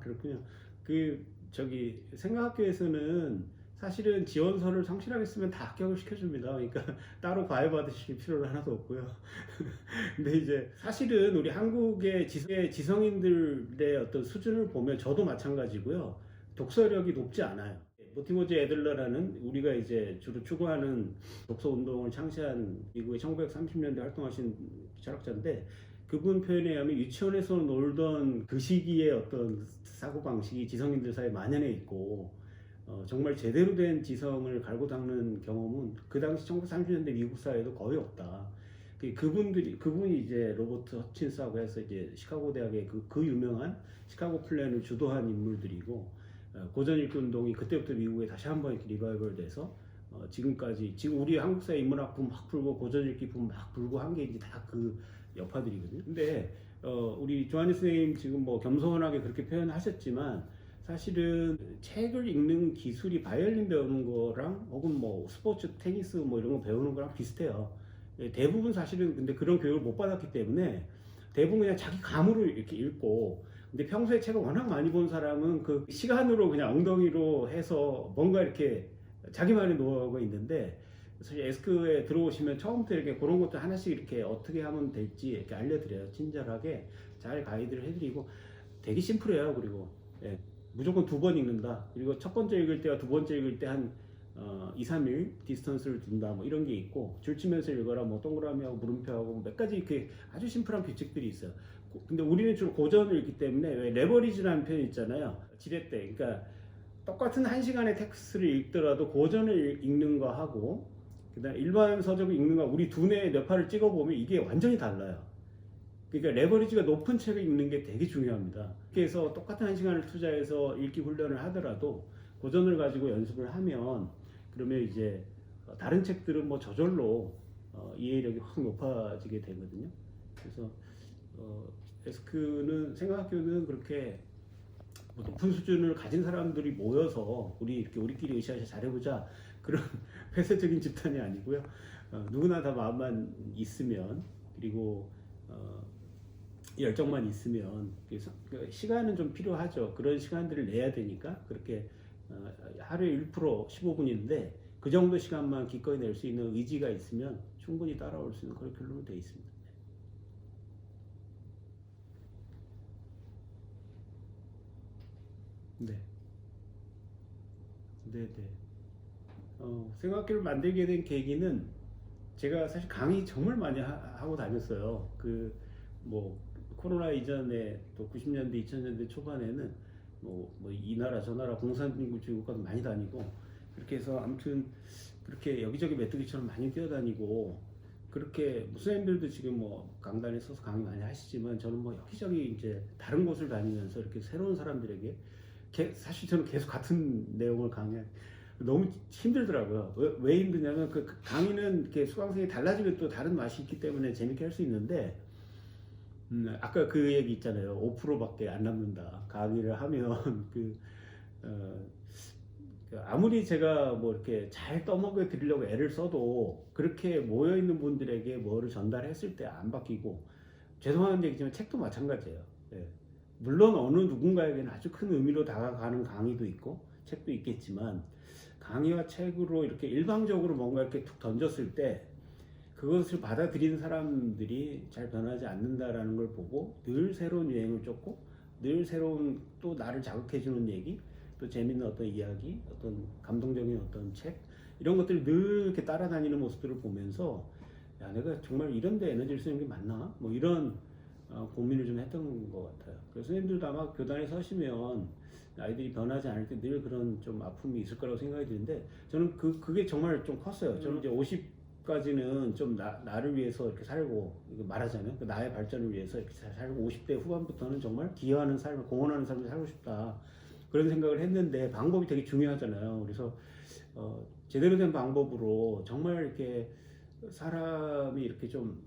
그렇군요. 생각학교에서는 사실은 지원서를 성실하게 쓰면 다 합격을 시켜줍니다. 그러니까 따로 과외 받으실 필요는 하나도 없고요. 근데 이제 사실은 우리 한국의 지성인들의 어떤 수준을 보면 저도 마찬가지고요. 독서력이 높지 않아요. 모티모지 애들러라는 우리가 이제 주로 추구하는 독서 운동을 창시한 미국의 1930년대 활동하신 철학자인데, 그분 표현에 의하면 유치원에서 놀던 그 시기의 어떤 사고방식이 지성인들 사이에 만연해 있고, 정말 제대로 된 지성을 갈고 닦는 경험은 그 당시 1930년대 미국 사회에도 거의 없다. 그분이 이제 로버트 허친스하고 해서 이제 시카고 대학의 그 유명한 시카고 플랜을 주도한 인물들이고, 고전 읽기 운동이 그때부터 미국에 다시 한번 이렇게 리바이벌 돼서 지금까지, 지금 우리 한국 사회 인문학부 막 풀고 고전 읽기 부 막 풀고 한 게 이제 다 그 여파들이거든요. 근데 우리 조한희 선생님 지금 뭐 겸손하게 그렇게 표현하셨지만, 사실은 책을 읽는 기술이 바이올린 배우는 거랑 혹은 뭐 스포츠, 테니스 뭐 이런 거 배우는 거랑 비슷해요. 대부분 사실은 근데 그런 교육을 못 받았기 때문에 대부분 그냥 자기 감으로 이렇게 읽고, 근데 평소에 책을 워낙 많이 본 사람은 그 시간으로 그냥 엉덩이로 해서 뭔가 이렇게 자기만의 노하우가 있는데, 사실 에스크에 들어오시면 처음부터 이렇게 그런 것들 하나씩 이렇게 어떻게 하면 될지 이렇게 알려드려요. 친절하게 잘 가이드를 해드리고 되게 심플해요. 그리고 무조건 2번 읽는다. 그리고 첫 번째 읽을 때와 두 번째 읽을 때 한 2, 3일 디스턴스를 둔다. 뭐 이런 게 있고, 줄 치면서 읽어라. 뭐 동그라미하고 물음표하고 몇 가지 이렇게 아주 심플한 규칙들이 있어요. 근데 우리는 주로 고전을 읽기 때문에 왜 레버리지라는 표현 있잖아요. 지렛대. 그러니까 똑같은 1시간의 텍스트를 읽더라도 고전을 읽는 거 하고 그다음 일반 서적을 읽는 거, 우리 두뇌의 뇌파를 찍어보면 이게 완전히 달라요. 그러니까 레버리지가 높은 책을 읽는 게 되게 중요합니다. 그래서 똑같은 1시간을 투자해서 읽기 훈련을 하더라도 고전을 가지고 연습을 하면, 그러면 이제 다른 책들은 뭐 저절로 이해력이 확 높아지게 되거든요. 그래서 에스크는, 생각학교는 그렇게 뭐 높은 수준을 가진 사람들이 모여서 이렇게 우리끼리 으쌰으쌰 잘해보자 그런 폐쇄적인 집단이 아니고요. 누구나 다 마음만 있으면, 그리고 열정만 있으면, 시간은 좀 필요하죠. 그런 시간들을 내야 되니까 그렇게 하루에 1% 15분인데 그 정도 시간만 기꺼이 낼 수 있는 의지가 있으면 충분히 따라올 수 있는 커리큘럼으로 되어 있습니다. 네, 네, 네. 생각학교를 만들게 된 계기는, 제가 사실 강의 정말 많이 하고 다녔어요. 뭐 코로나 이전에 또 90년대, 2000년대 초반에는 이 나라 저 나라 공산주의국가도 많이 다니고, 그렇게 해서 아무튼 그렇게 여기저기 메뚜기처럼 많이 뛰어다니고, 그렇게 선생님들도 지금 뭐 강단에 서서 강의 많이 하시지만, 저는 뭐 여기저기 이제 다른 곳을 다니면서 이렇게 새로운 사람들에게, 사실 저는 계속 같은 내용을 강의, 너무 힘들더라고요. 왜 힘드냐면 그 강의는 이렇게 수강생이 달라지면 또 다른 맛이 있기 때문에 재밌게 할 수 있는데, 아까 그 얘기 있잖아요. 5%밖에 안 남는다. 강의를 하면 어, 아무리 제가 뭐 이렇게 잘 떠먹여 드리려고 애를 써도 그렇게 모여 있는 분들에게 뭐를 전달했을 때 안 바뀌고, 죄송한 얘기지만 책도 마찬가지예요. 예. 물론 어느 누군가에게는 아주 큰 의미로 다가가는 강의도 있고 책도 있겠지만, 강의와 책으로 이렇게 일방적으로 뭔가 이렇게 툭 던졌을 때 그것을 받아들이는 사람들이 잘 변하지 않는다라는 걸 보고, 늘 새로운 유행을 쫓고 늘 새로운 또 나를 자극해주는 얘기, 또 재밌는 어떤 이야기, 어떤 감동적인 어떤 책, 이런 것들을 늘 이렇게 따라다니는 모습들을 보면서, 야, 내가 정말 이런 데 에너지를 쓰는 게 맞나? 뭐 이런 고민을 좀 했던 것 같아요. 그래서 선생님들도 아마 교단에 서시면 아이들이 변하지 않을 때 늘 그런 좀 아픔이 있을 거라고 생각이 드는데, 저는 그게 정말 좀 컸어요. 저는 이제 50까지는 좀 나를 위해서 이렇게 살고, 이거 말하자면 나의 발전을 위해서 이렇게 살고, 50대 후반부터는 정말 기여하는 삶을, 공헌하는 삶을 살고 싶다, 그런 생각을 했는데, 방법이 되게 중요하잖아요. 그래서 제대로 된 방법으로 정말 이렇게 사람이 이렇게 좀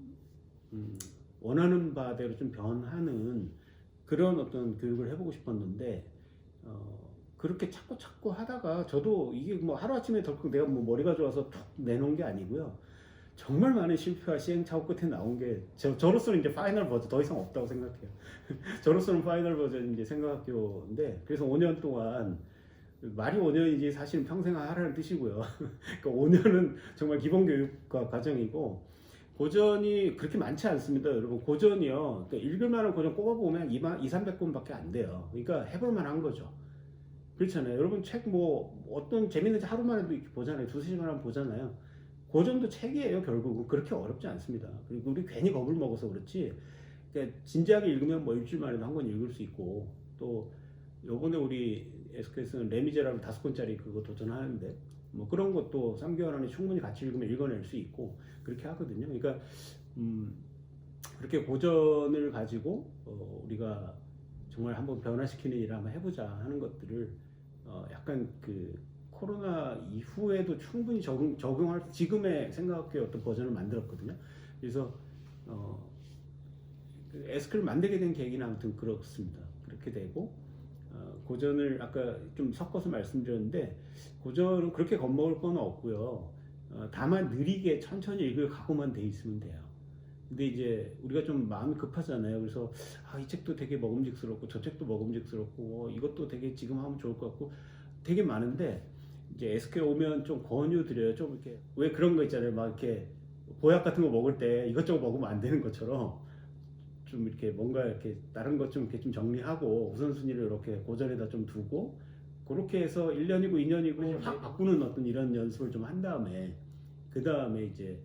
원하는 바대로 좀 변하는 그런 어떤 교육을 해보고 싶었는데, 그렇게 찾고 하다가, 저도 이게 뭐 하루아침에 덜컥 내가 뭐 머리가 좋아서 툭 내놓은 게 아니고요. 정말 많은 실패와 시행착오 끝에 나온 게 저로서는 이제 파이널 버전 더 이상 없다고 생각해요. 저로서는 파이널 버전 이제 생각학교인데 그래서 5년 동안 말이 5년이지 사실은 평생 하라는 뜻이고요. 그러니까 5년은 정말 기본 교육과 과정이고 고전이 그렇게 많지 않습니다. 여러분 고전이요. 그러니까 읽을 만한 고전 꼽아보면 2, 300권밖에 안 돼요. 그러니까 해볼 만한 거죠. 그렇잖아요. 여러분 책 뭐 어떤 재밌는 책 하루만 해도 이렇게 보잖아요. 두세 시간 하면 보잖아요. 고전도 책이에요. 결국은 그렇게 어렵지 않습니다. 그리고 우리 괜히 겁을 먹어서 그렇지. 그러니까 진지하게 읽으면 뭐 일주일 만에도 한 권 읽을 수 있고 또 요번에 우리 SKS는 레미제라블 5권짜리 그거 도전하는데 뭐 그런 것도 3개월 안에 충분히 같이 읽으면 읽어낼 수 있고 그렇게 하거든요. 그러니까 그렇게 고전을 가지고 우리가 정말 한번 변화시키는 일을 한번 해보자 하는 것들을 약간 그 코로나 이후에도 충분히 적용할 지금의 생각학교의 어떤 버전을 만들었거든요. 그래서 그 에스크를 만들게 된 계기는 아무튼 그렇습니다. 그렇게 되고 고전을 아까 좀 섞어서 말씀드렸는데 고전은 그렇게 겁먹을 건 없고요. 다만 느리게 천천히 읽을 각오만 돼 있으면 돼요. 근데 이제 우리가 좀 마음이 급하잖아요. 그래서 이 책도 되게 먹음직스럽고 저 책도 먹음직스럽고 이것도 되게 지금 하면 좋을 것 같고 되게 많은데 이제 SK 오면 좀 권유 드려요. 좀 이렇게 왜 그런 거 있잖아요. 막 이렇게 보약 같은 거 먹을 때 이것저것 먹으면 안 되는 것처럼 좀 이렇게 뭔가 이렇게 다른 것 좀 이렇게 좀 정리하고 우선순위를 이렇게 고전에다 좀 두고 그렇게 해서 1년이고 2년이고 바꾸는 어떤 이런 연습을 좀 한 다음에 그 다음에 이제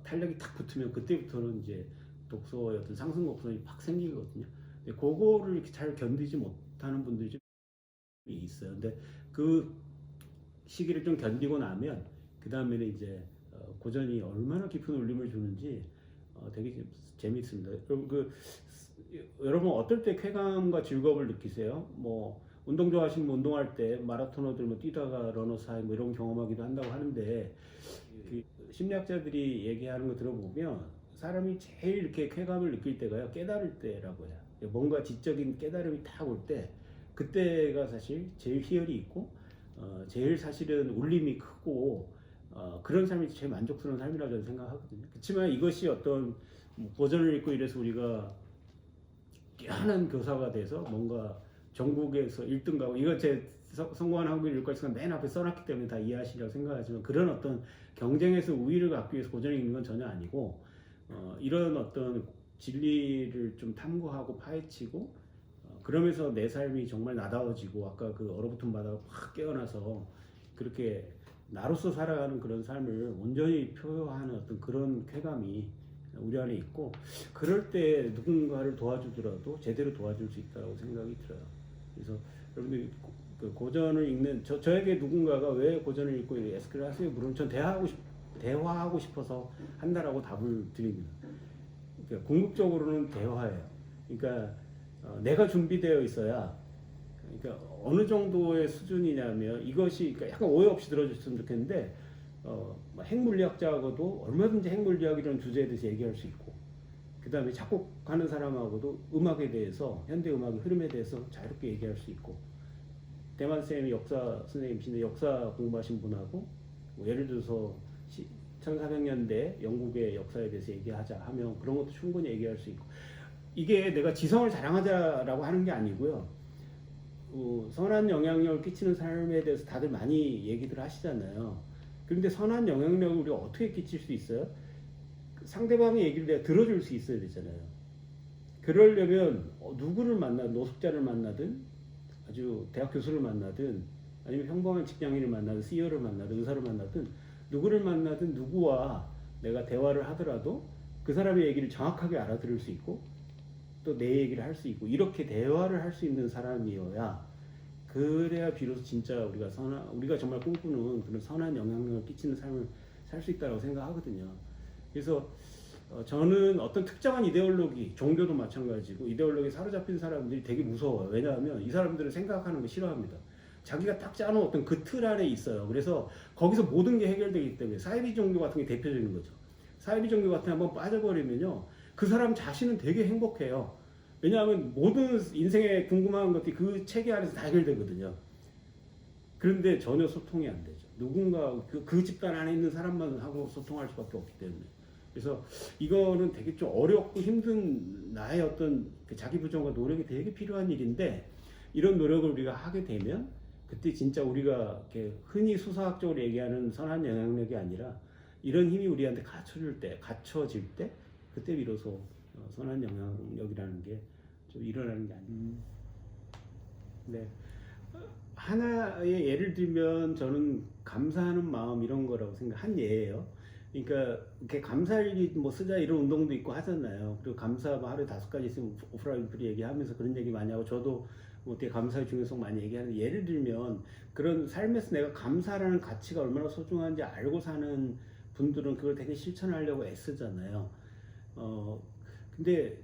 탄력이 탁 붙으면 그때부터는 이제 독서의 어떤 상승 곡선이 팍 생기거든요. 근데 그거를 이렇게 잘 견디지 못하는 분들이 좀 있어요. 근데 그 시기를 좀 견디고 나면 그 다음에는 이제 고전이 얼마나 깊은 울림을 주는지 되게 재미있습니다. 여러분 어떨 때 쾌감과 즐거움을 느끼세요? 뭐 운동 좋아하시면 운동할 때 마라토너들 뭐 뛰다가 러너스 하이 뭐 이런 경험하기도 한다고 하는데 그 심리학자들이 얘기하는 거 들어보면 사람이 제일 이렇게 쾌감을 느낄 때가요 깨달을 때라고 해요. 뭔가 지적인 깨달음이 딱 올 때 그때가 사실 제일 희열이 있고 제일 사실은 울림이 크고 그런 삶이 제일 만족스러운 삶이라고 저는 생각하거든요. 그렇지만 이것이 어떤 고전을 읽고 이래서 우리가 뛰어난 교사가 돼서 뭔가 전국에서 1등 가고 이거 제 성공한 한국인 일과시간 맨 앞에 써놨기 때문에 다 이해하시리라고 생각하지만 그런 어떤 경쟁에서 우위를 갖기 위해서 고전을 읽는 건 전혀 아니고 이런 어떤 진리를 좀 탐구하고 파헤치고 그러면서 내 삶이 정말 나다워지고 아까 그 얼어붙은 바다가 확 깨어나서 그렇게 나로서 살아가는 그런 삶을 온전히 표현하는 어떤 그런 쾌감이 우리 안에 있고 그럴 때 누군가를 도와주더라도 제대로 도와줄 수 있다고 생각이 들어요. 그래서 여러분들 그 고전을 읽는 저에게 누군가가 왜 고전을 읽고 에스크를 하세요? 물론 전 대화하고 싶어서 한다라고 답을 드립니다. 그러니까 궁극적으로는 대화예요. 그러니까 내가 준비되어 있어야 그러니까 어느 정도의 수준이냐면 이것이 그러니까 약간 오해 없이 들어줬으면 좋겠는데 핵물리학자하고도 얼마든지 핵물리학이라는 주제에 대해서 얘기할 수 있고 그 다음에 작곡하는 사람하고도 음악에 대해서 현대음악의 흐름에 대해서 자유롭게 얘기할 수 있고 대만 쌤이 역사 선생님이신데 역사 공부하신 분하고 뭐 예를 들어서 1400년대 영국의 역사에 대해서 얘기하자 하면 그런 것도 충분히 얘기할 수 있고 이게 내가 지성을 자랑하자라고 하는 게 아니고요. 선한 영향력을 끼치는 삶에 대해서 다들 많이 얘기들 하시잖아요. 그런데 선한 영향력을 우리가 어떻게 끼칠 수 있어요? 상대방의 얘기를 내가 들어줄 수 있어야 되잖아요. 그러려면 누구를 만나든 노숙자를 만나든 아주 대학 교수를 만나든 아니면 평범한 직장인을 만나든 CEO를 만나든 의사를 만나든 누구를 만나든 누구와 내가 대화를 하더라도 그 사람의 얘기를 정확하게 알아들을 수 있고 또 내 얘기를 할 수 있고 이렇게 대화를 할 수 있는 사람이어야 그래야 비로소 진짜 우리가 정말 꿈꾸는 그런 선한 영향력을 끼치는 삶을 살 수 있다고 생각하거든요. 그래서 저는 어떤 특정한 이데올로기, 종교도 마찬가지고 이데올로기에 사로잡힌 사람들이 되게 무서워요. 왜냐하면 이 사람들은 생각하는 거 싫어합니다. 자기가 딱 짜놓은 어떤 그 틀 안에 있어요. 그래서 거기서 모든 게 해결되기 때문에 사이비 종교 같은 게 대표적인 거죠. 사이비 종교 같은 게 한번 빠져버리면요. 그 사람 자신은 되게 행복해요. 왜냐하면 모든 인생에 궁금한 것들이 그 체계 안에서 다 해결되거든요. 그런데 전혀 소통이 안 되죠. 누군가 그 집단 안에 있는 사람만 하고 소통할 수밖에 없기 때문에. 그래서 이거는 되게 좀 어렵고 힘든 나의 어떤 그 자기 부정과 노력이 되게 필요한 일인데 이런 노력을 우리가 하게 되면 그때 진짜 우리가 이렇게 흔히 수사학적으로 얘기하는 선한 영향력이 아니라 이런 힘이 우리한테 갖춰질 때 그때 비로소 선한 영향력이라는 게 좀 일어나는 게 아닌가. 네. 하나의 예를 들면 저는 감사하는 마음 이런 거라고 한 예예요. 그러니까 이렇게 감사일기 뭐 쓰자 이런 운동도 있고 하잖아요. 그리고 감사 뭐 하루에 5가지 있으면 오프라 윈프리 얘기하면서 그런 얘기 많이 하고 저도 뭐 되게 감사의 중요성 많이 얘기하는데 예를 들면 그런 삶에서 내가 감사라는 가치가 얼마나 소중한지 알고 사는 분들은 그걸 되게 실천하려고 애쓰잖아요. 어 근데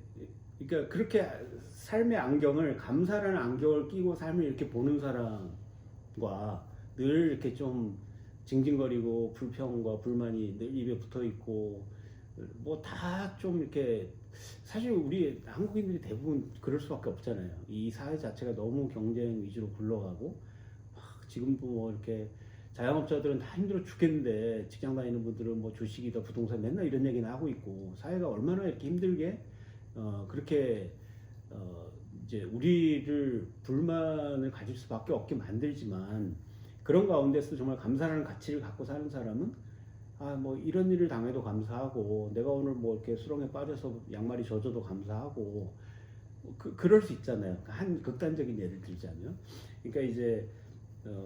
그러니까 그렇게 삶의 안경을 감사라는 안경을 끼고 삶을 이렇게 보는 사람과 늘 이렇게 좀 징징거리고 불평과 불만이 늘 입에 붙어 있고 뭐 다 좀 이렇게 사실 우리 한국인들이 대부분 그럴 수밖에 없잖아요. 이 사회 자체가 너무 경쟁 위주로 굴러가고 막 지금도 뭐 이렇게 자영업자들은 다 힘들어 죽겠는데 직장 다니는 분들은 뭐 주식이다 부동산 맨날 이런 얘기는 하고 있고 사회가 얼마나 이렇게 힘들게 그렇게 어, 이제 우리를 불만을 가질 수밖에 없게 만들지만 그런 가운데서 정말 감사라는 가치를 갖고 사는 사람은 뭐 이런 일을 당해도 감사하고 내가 오늘 뭐 이렇게 수렁에 빠져서 양말이 젖어도 감사하고 그럴 수 있잖아요. 한 극단적인 예를 들자면 그러니까 이제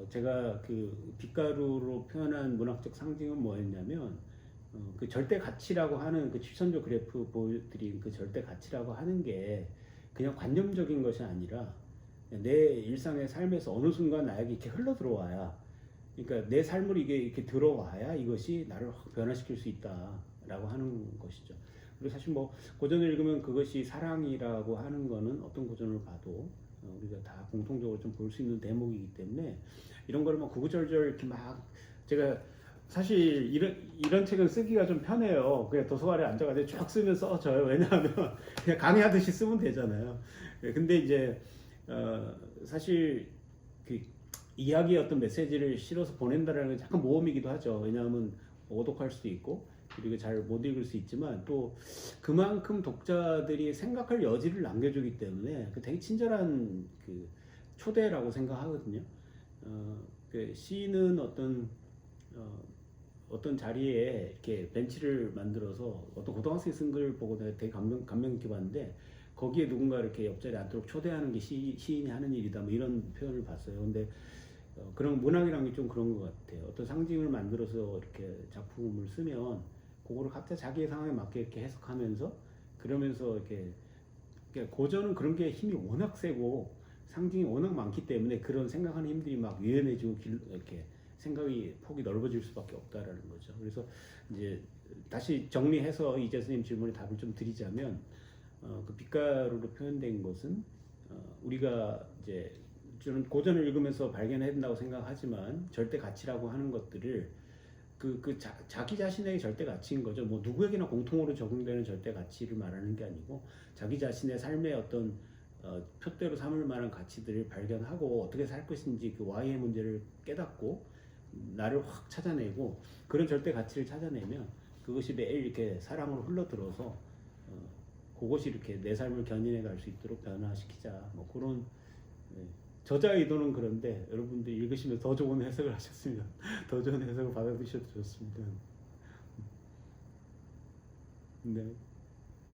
제가 그 빛가루로 표현한 문학적 상징은 뭐였냐면 그 절대 가치라고 하는 그 추천적 그래프 보여드린 그 절대 가치라고 하는 게 그냥 관념적인 것이 아니라 내 일상의 삶에서 어느 순간 나에게 이렇게 흘러 들어와야 그러니까 내 삶을 이게 이렇게 들어와야 이것이 나를 확 변화시킬 수 있다라고 하는 것이죠. 그리고 사실 뭐 고전을 읽으면 그것이 사랑이라고 하는 거는 어떤 고전을 봐도 우리가 다 공통적으로 좀 볼 수 있는 대목이기 때문에 이런 거를 막 구구절절 이렇게 막 제가 사실 이런 책은 쓰기가 좀 편해요. 그냥 도서관에 앉아가지고 쭉 쓰면 써져요. 왜냐하면 그냥 강의하듯이 쓰면 되잖아요. 근데 이제 사실 그 이야기의 어떤 메시지를 실어서 보낸다라는 게 약간 모험이기도 하죠. 왜냐하면 오독할 수도 있고 그리고 잘 못 읽을 수 있지만 또 그만큼 독자들이 생각할 여지를 남겨주기 때문에 그 되게 친절한 그 초대라고 생각하거든요. 그 시인은 어떤 자리에 이렇게 벤치를 만들어서 어떤 고등학생이 쓴 글 보고 내가 되게 감명 깊게 봤는데 거기에 누군가 이렇게 옆자리에 앉도록 초대하는 게 시인이 하는 일이다 뭐 이런 표현을 봤어요. 근데 그런 문학이란 게 좀 그런 것 같아요. 어떤 상징을 만들어서 이렇게 작품을 쓰면 그거를 각자 자기의 상황에 맞게 이렇게 해석하면서 그러면서 이렇게 고전은 그런 게 힘이 워낙 세고 상징이 워낙 많기 때문에 그런 생각하는 힘들이 막 유연해지고 이렇게 생각이 폭이 넓어질 수밖에 없다라는 거죠. 그래서 이제 다시 정리해서 이재 선생님 질문에 답을 좀 드리자면 그 빛가루로 표현된 것은 우리가 이제 저는 고전을 읽으면서 발견해야 된다고 생각하지만 절대 가치라고 하는 것들을 자기 자신의 절대 가치인 거죠. 뭐 누구에게나 공통으로 적용되는 절대 가치를 말하는 게 아니고 자기 자신의 삶의 어떤 표대로 삼을 만한 가치들을 발견하고 어떻게 살 것인지 그 Y의 문제를 깨닫고 나를 확 찾아내고 그런 절대 가치를 찾아내면 그것이 매일 이렇게 사랑으로 흘러들어서 그것이 이렇게 내 삶을 견인해 갈 수 있도록 변화시키자 뭐 그런 저자 의도는 그런데 여러분들 읽으시면 더 좋은 해석을 하셨으면 더 좋은 해석을 받아들이셔도 좋습니다. 네.